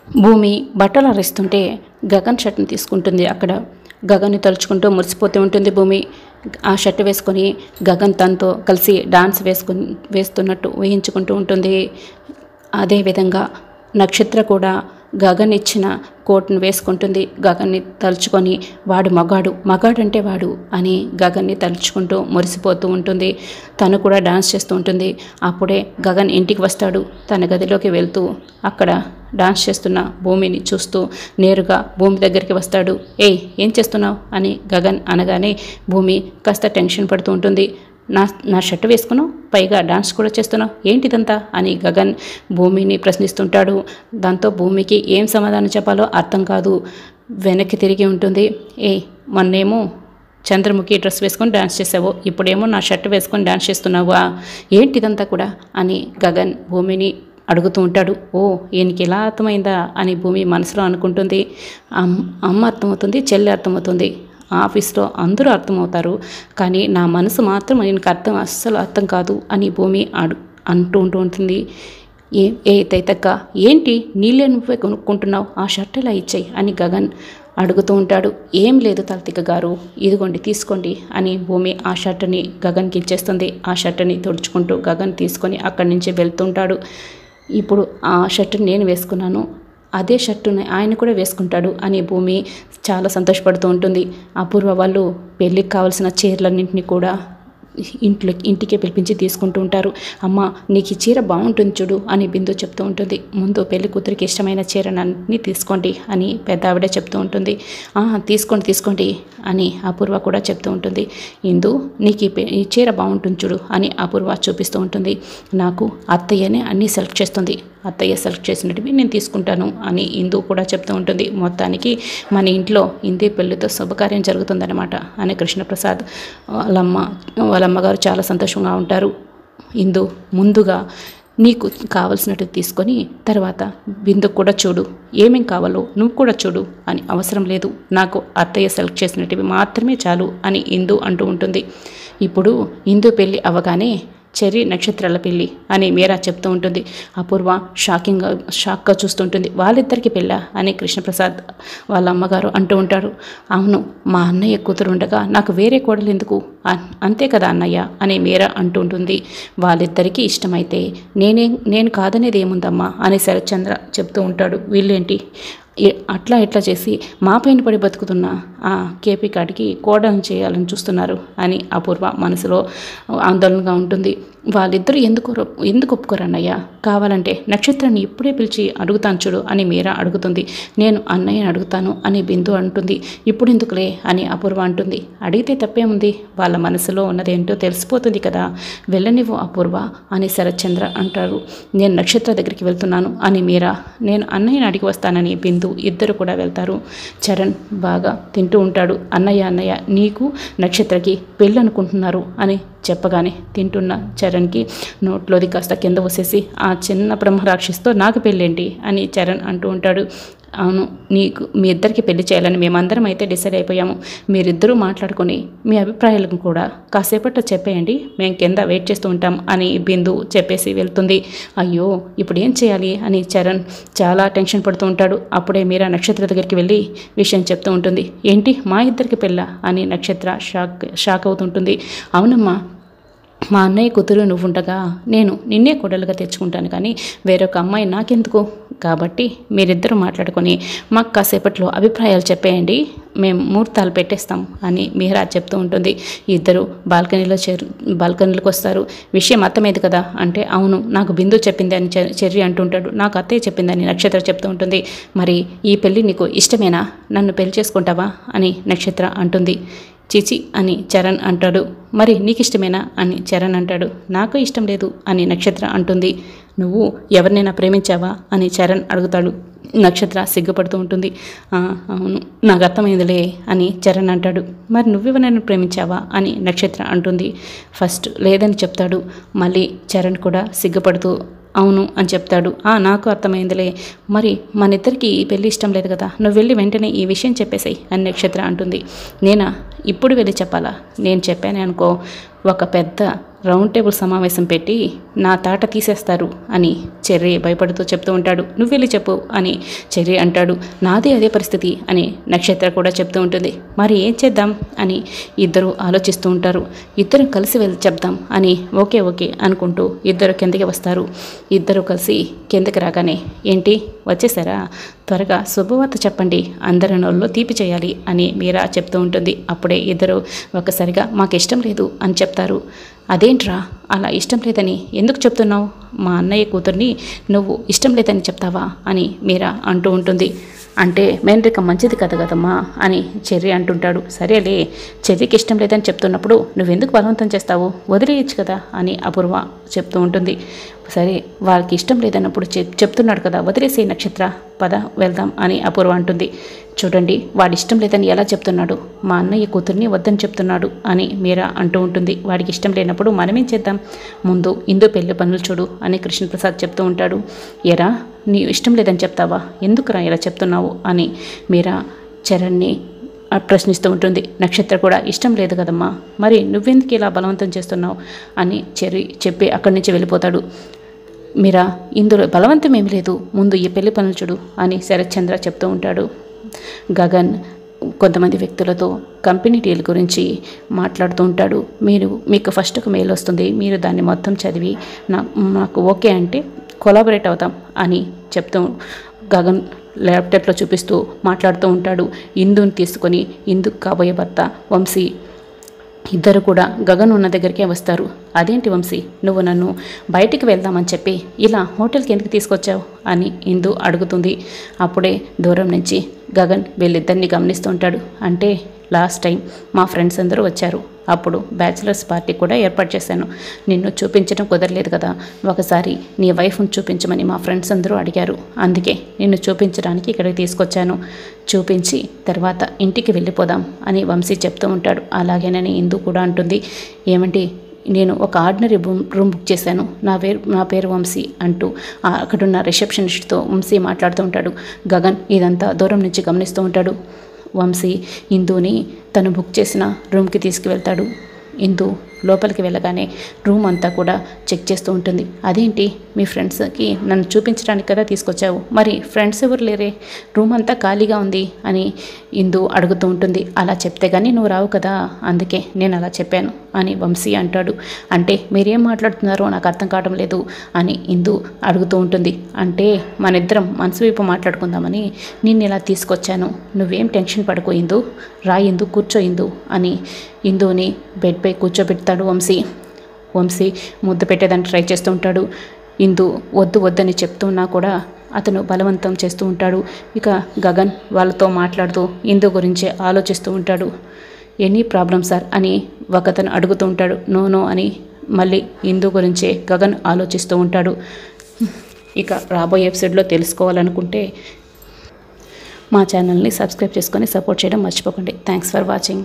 భూమి బట్టలు ఆరేస్తుంటే గగన్ షర్ట్ని తీసుకుంటుంది. అక్కడ గగన్ని తలుచుకుంటూ మురిసిపోతూ ఉంటుంది భూమి. ఆ షర్ట్ వేసుకొని గగన్ తనతో కలిసి డాన్స్ వేస్తున్నట్టు ఊహించుకుంటూ ఉంటుంది. అదేవిధంగా నక్షత్ర కూడా గగన్ ఇచ్చిన కోట్ను వేసుకుంటుంది. గగన్ని తలుచుకొని వాడు మగాడంటే వాడు అని గగన్ని తలుచుకుంటూ మురిసిపోతూ ఉంటుంది. తను కూడా డాన్స్ చేస్తూ ఉంటుంది. అప్పుడే గగన్ ఇంటికి వస్తాడు. తన గదిలోకి వెళ్తూ అక్కడ డాన్స్ చేస్తున్న భూమిని చూస్తూ నేరుగా భూమి దగ్గరికి వస్తాడు. ఏయ్, ఏం చేస్తున్నావు అని గగన్ అనగానే భూమి కాస్త టెన్షన్ పడుతూ ఉంటుంది. నా షర్ట్ వేసుకున్నావు, పైగా డాన్స్ కూడా చేస్తున్నావు, ఏంటిదంతా అని గగన్ భూమిని ప్రశ్నిస్తుంటాడు. దాంతో భూమికి ఏం సమాధానం చెప్పాలో అర్థం కాదు. వెనక్కి తిరిగి ఉంటుంది. మొన్నేమో చంద్రముఖి డ్రెస్ వేసుకొని డాన్స్ చేసావు, ఇప్పుడేమో నా షర్ట్ వేసుకొని డాన్స్ చేస్తున్నావా, ఏంటిదంతా కూడా అని గగన్ భూమిని అడుగుతూ ఉంటాడు. ఓ, ఈయనకి ఎలా అర్థమైందా అని భూమి మనసులో అనుకుంటుంది. అమ్మ అర్థమవుతుంది, చెల్లి అర్థమవుతుంది, ఆఫీస్లో అందరూ అర్థమవుతారు, కానీ నా మనసు మాత్రం ఈయనకి అస్సలు అర్థం కాదు అని భూమి అంటూ ఉంటుంది. తైతక్క, ఏంటి నీళ్ళే నువ్వే కొనుక్కుంటున్నావు, ఆ షర్ట్ ఎలా ఇచ్చాయి అని గగన్ అడుగుతూ ఉంటాడు. ఏం లేదు తాళతిక గారు, ఇదిగోండి తీసుకోండి అని భూమి ఆ షర్ట్ని గగన్కి ఇచ్చేస్తుంది. ఆ షర్ట్ని తుడుచుకుంటూ గగన్ తీసుకొని అక్కడి నుంచి వెళ్తుంటాడు. ఇప్పుడు ఆ షర్ట్ని నేను వేసుకున్నాను, అదే షర్టుని ఆయన కూడా వేసుకుంటాడు అని భూమి చాలా సంతోషపడుతూ ఉంటుంది. అపూర్వ వాళ్ళు పెళ్ళికి కావాల్సిన చీరలన్నింటినీ కూడా ఇంటికే పిలిపించి తీసుకుంటూ ఉంటారు. అమ్మ, నీకు ఈ చీర బాగుంటుంది చూడు అని బిందు చెప్తూ ఉంటుంది. ముందు పెళ్లి కూతురికి ఇష్టమైన చీరనన్నీ తీసుకోండి అని పెద్ద ఆవిడ చెప్తూ ఉంటుంది. తీసుకోండి అని అపూర్వ కూడా చెప్తూ ఉంటుంది. ఇందు, నీకు ఈ చీర బాగుంటుంది చూడు అని అపూర్వ చూపిస్తూ ఉంటుంది. నాకు అత్తయ్యనే అన్నీ సెలెక్ట్ చేస్తుంది, అత్తయ్య సెలెక్ట్ చేసినట్టువి నేను తీసుకుంటాను అని ఇందు కూడా చెప్తూ ఉంటుంది. మొత్తానికి మన ఇంట్లో ఇంది పెళ్లితో శుభకార్యం జరుగుతుందన్నమాట అని కృష్ణప్రసాద్ వాళ్ళ అమ్మగారు చాలా సంతోషంగా ఉంటారు. ఇందు, ముందుగా నీకు కావలసినట్టు తీసుకొని తర్వాత బిందుకు కూడా చూడు, ఏమేం కావాలో నువ్వు కూడా చూడు అని, అవసరం లేదు, నాకు అత్తయ్య సెలెక్ట్ చేసినట్టువి మాత్రమే చాలు అని ఇందు అంటూ ఉంటుంది. ఇప్పుడు ఇందు పెళ్ళి అవగానే చెర్రీ నక్షత్రాల పెళ్ళి అని మీరా చెప్తూ ఉంటుంది. అపూర్వ షాక్గా చూస్తుంటుంది. వాళ్ళిద్దరికి పెళ్ళా అని కృష్ణప్రసాద్ వాళ్ళ అమ్మగారు అంటూ ఉంటారు. అవును, మా అన్నయ్య కూతురు ఉండగా నాకు వేరే కోడలు ఎందుకు, అంతే కదా అన్నయ్య అని మీరా అంటూ ఉంటుంది. వాళ్ళిద్దరికీ ఇష్టమైతే నేను కాదనేది ఏముందమ్మా అని శరత్చంద్ర చెప్తూ ఉంటాడు. వీళ్ళేంటి ఇట్లా చేసి మా పైన పడి బతుకుతున్న ఆ కేపీ కాడికి కోడలను చేయాలని చూస్తున్నారు అని అపూర్వ మనసులో ఆందోళనగా ఉంటుంది. వాళ్ళిద్దరూ ఎందుకు ఒప్పుకోరన్నయ్య, కావాలంటే నక్షత్రాన్ని ఇప్పుడే పిలిచి అడుగుతాను చూడు అని మీరా అడుగుతుంది. నేను అన్నయ్యని అడుగుతాను అని బిందు అంటుంది. ఇప్పుడు ఎందుకులే అని అపూర్వ అంటుంది. అడిగితే తప్పేముంది, వాళ్ళ మనసులో ఉన్నదేంటో తెలిసిపోతుంది కదా, వెళ్ళనివ్వు అపూర్వ అని శరత్చంద్ర అంటారు. నేను నక్షత్ర దగ్గరికి వెళ్తున్నాను అని మీరా, నేను అన్నయ్యని అడిగి వస్తానని బిందు ఇద్దరు కూడా వెళ్తారు. చరణ్ బాగా తింటూ ఉంటాడు. అన్నయ్య నీకు నక్షత్రకి పెళ్ళి అనుకుంటున్నారు అని చెప్పగానే తింటున్న చరణ్కి నోట్లోది కాస్త కింద వచ్చేసి, ఆ చిన్న బ్రహ్మరాక్షస్తో నాకు పెళ్ళేంటి అని చరణ్ అంటూ ఉంటాడు. అవును, మీ ఇద్దరికి పెళ్లి చేయాలని మేమందరం అయితే డిసైడ్ అయిపోయాము, మీరిద్దరూ మాట్లాడుకొని మీ అభిప్రాయాలను కూడా కాసేపట్లో చెప్పేయండి, మేము కింద వెయిట్ చేస్తూ ఉంటాం అని బిందు చెప్పేసి వెళ్తుంది. అయ్యో, ఇప్పుడు ఏం చేయాలి అని చరణ్ చాలా టెన్షన్ పడుతూ ఉంటాడు. అప్పుడే మీరా నక్షత్ర దగ్గరికి వెళ్ళి విషయం చెప్తూ ఉంటుంది. ఏంటి, మా ఇద్దరికి పెళ్ళా అని నక్షత్ర షాక్ అవుతుంటుంది. అవునమ్మా, మా అన్నయ్య కూతురు నువ్వుండగా నేను నిన్నే కోడలుగా తెచ్చుకుంటాను, కానీ వేరొక అమ్మాయి నాకెందుకు, కాబట్టి మీరిద్దరూ మాట్లాడుకొని మాకు కాసేపట్లో అభిప్రాయాలు చెప్పేయండి, మేము ముహూర్తాలు పెట్టేస్తాం అని మీరా చెప్తూ ఉంటుంది. ఇద్దరు బాల్కనీలోకి వస్తారు. విషయం అర్థమైంది కదా అంటే, అవును, నాకు బిందు చెప్పింది అని చెర్రీ అంటుంటాడు. నాకు అత్తయ్య చెప్పిందని నక్షత్ర చెప్తూ ఉంటుంది. మరి ఈ పెళ్ళి నీకు ఇష్టమేనా, నన్ను పెళ్లి చేసుకుంటావా అని నక్షత్ర అంటుంది. చిచి అని చరణ్ అంటాడు. మరి నీకు ఇష్టమేనా అని చరణ్ అంటాడు. నాకు ఇష్టం లేదు అని నక్షత్ర అంటుంది. నువ్వు ఎవరినైనా ప్రేమించావా అని చరణ్ అడుగుతాడు. నక్షత్ర సిగ్గుపడుతూ ఉంటుంది. అవును, నాకు అర్థమైందిలే అని చరణ్ అంటాడు. మరి నువ్వెవరైనా ప్రేమించావా అని నక్షత్ర అంటుంది. ఫస్ట్ లేదని చెప్తాడు. మళ్ళీ చరణ్ కూడా సిగ్గుపడుతూ అవును అని చెప్తాడు. నాకు అర్థమైందిలే, మరి మన ఇద్దరికి ఈ పెళ్ళి ఇష్టం లేదు కదా, నువ్వు వెళ్ళి వెంటనే ఈ విషయం చెప్పేసాయి అని నక్షత్ర అంటుంది. నేనా ఇప్పుడు వెళ్ళి చెప్పాలా, నేను చెప్పానే అనుకో ఒక పెద్ద రౌండ్ టేబుల్ సమావేశం పెట్టి నా తాట తీసేస్తారు అని చెర్రీ భయపడుతూ చెప్తూ ఉంటాడు. నువ్వు వెళ్ళి చెప్పు అని చెర్రీ అంటాడు. నాదే అదే పరిస్థితి అని నక్షత్ర కూడా చెప్తూ ఉంటుంది. మరి ఏం చేద్దాం అని ఇద్దరు ఆలోచిస్తూ ఉంటారు. ఇద్దరు కలిసి వెళ్ళి చెప్దాం అని ఓకే ఓకే అనుకుంటూ ఇద్దరు కిందకి వస్తారు. ఇద్దరు కలిసి కిందకి రాగానే ఏంటి వచ్చేసారా, త్వరగా శుభవార్త చెప్పండి, అందరి నోళ్ళలో తీపి చేయాలి అని మీరా చెప్తూ ఉంటుంది. అప్పుడే ఇద్దరు ఒక్కసారిగా మాకు ఇష్టం లేదు అని చెప్తారు. అదేంట్రా అలా ఇష్టం లేదని ఎందుకు చెప్తున్నావు, మా అన్నయ్య కూతుర్ని నువ్వు ఇష్టం లేదని చెప్తావా అని మీరా అంటూ ఉంటుంది. అంటే మేనరికం మంచిది కదమ్మా అని చెర్రీ అంటుంటాడు. సరేలే, చెర్రీకి ఇష్టం లేదని చెప్తున్నప్పుడు నువ్వెందుకు బలవంతం చేస్తావు, వదిలేయచ్చు కదా అని అపూర్వ చెప్తూ ఉంటుంది. సరే వాళ్ళకి ఇష్టం లేదన్నప్పుడు చెప్తున్నాడు కదా, వదిలేసే నక్షత్ర, పద వెళ్దాం అని అపూర్వ అంటుంది. చూడండి వాడి ఇష్టం లేదని ఎలా చెప్తున్నాడు, మా అన్నయ్య కూతుర్ని వద్దని చెప్తున్నాడు అని మీరా అంటూ ఉంటుంది. వాడికి ఇష్టం లేనప్పుడు మనమేం చేద్దాం, ముందు ఇందు పెళ్లి పనులు చూడు అని కృష్ణప్రసాద్ చెప్తూ ఉంటాడు. ఎరా నీ ఇష్టం లేదని చెప్తావా, ఎందుకురా ఇలా చెప్తున్నావు అని మీరా చరణ్ని ప్రశ్నిస్తూ ఉంటుంది. నక్షత్ర కూడా ఇష్టం లేదు కదమ్మా, మరి నువ్వెందుకు ఇలా బలవంతం చేస్తున్నావు అని చెప్పి అక్కడి నుంచి వెళ్ళిపోతాడు. మీరా ఇందులో బలవంతం ఏమి లేదు, ముందు ఈ పెళ్లి పనులు చూడు అని శరత్ చంద్ర చెప్తూ ఉంటాడు. గగన్ కొంతమంది వ్యక్తులతో కంపెనీ డీల్ గురించి మాట్లాడుతూ ఉంటాడు. మీకు ఫస్ట్ ఒక మెయిల్ వస్తుంది, మీరు దాన్ని మొత్తం చదివి నాకు ఓకే అంటే కొలాబరేట్ అవుతాం అని చెప్తూ గగన్ ల్యాప్టాప్లో చూపిస్తూ మాట్లాడుతూ ఉంటాడు. ఇందుని తీసుకొని ఇందుకు కాబోయే భర్త వంశీ ఇద్దరు కూడా గగన్ ఉన్న దగ్గరికే వస్తారు. అదేంటి వంశీ, నువ్వు నన్ను బయటికి వెళ్దామని చెప్పి ఇలా హోటల్కి ఎందుకు తీసుకొచ్చావు అని ఇందు అడుగుతుంది. అప్పుడే దూరం నుంచి గగన్ వీళ్ళిద్దరిని గమనిస్తూ ఉంటాడు. అంటే లాస్ట్ టైం మా ఫ్రెండ్స్ అందరూ వచ్చారు, అప్పుడు బ్యాచిలర్స్ పార్టీ కూడా ఏర్పాటు చేశాను, నిన్ను చూపించడం కుదరలేదు కదా, ఒకసారి నీ వైఫ్ను చూపించమని మా ఫ్రెండ్స్ అందరూ అడిగారు, అందుకే నిన్ను చూపించడానికి ఇక్కడికి తీసుకొచ్చాను, చూపించి తర్వాత ఇంటికి వెళ్ళిపోదాం అని వంశీ చెప్తూ ఉంటాడు. అలాగేనని ఇందు కూడా అంటుంది. ఏమంటే నేను ఒక ఆర్డినరీ రూమ్ బుక్ చేశాను, నా పేరు వంశీ అంటూ అక్కడున్న రిసెప్షనిస్ట్తో వంశీ మాట్లాడుతూ ఉంటాడు. గగన్ ఇదంతా దూరం నుంచి గమనిస్తూ ఉంటాడు. వంశీ ఇందుని తను బుక్ చేసిన రూమ్కి తీసుకువెళ్తాడు. ఇందు లోపలికి వెళ్ళగానే రూమ్ అంతా కూడా చెక్ చేస్తూ ఉంటుంది. అదేంటి మీ ఫ్రెండ్స్కి నన్ను చూపించడానికి కదా తీసుకొచ్చావు, మరి ఫ్రెండ్స్ ఎవరు లేరే, రూమ్ అంతా ఖాళీగా ఉంది అని ఇందు అడుగుతూ ఉంటుంది. అలా చెప్తే కానీ నువ్వు రావు కదా, అందుకే నేను అలా చెప్పాను అని వంశీ అంటాడు. అంటే మీరేం మాట్లాడుతున్నారో నాకు అర్థం కావడం లేదు అని ఇందు అడుగుతూ ఉంటుంది. అంటే మనిద్దరం మనసు వైపు మాట్లాడుకుందామని నిన్ను ఇలా తీసుకొచ్చాను, నువ్వేం టెన్షన్ పడుకో ఇందు, రా ఇందు కూర్చో ఇందు అని ఇందుని బెడ్పై కూర్చోబెడతాడు వంశీ ముద్దు పెట్టేదాన్ని ట్రై చేస్తూ ఉంటాడు. ఇందు వద్దని చెప్తున్నా కూడా అతను బలవంతం చేస్తూ ఉంటాడు. ఇక గగన్ వాళ్ళతో మాట్లాడుతూ ఇందు గురించే ఆలోచిస్తూ ఉంటాడు. ఎనీ ప్రాబ్లం సార్ అని ఒకతను అడుగుతూ ఉంటాడు. నో అని మళ్ళీ ఇందు గురించే గగన్ ఆలోచిస్తూ ఉంటాడు. ఇక రాబోయే ఎపిసోడ్లో తెలుసుకోవాలనుకుంటే మా ఛానల్ని సబ్స్క్రైబ్ చేసుకొని సపోర్ట్ చేయడం మర్చిపోకండి. Thanks for watching.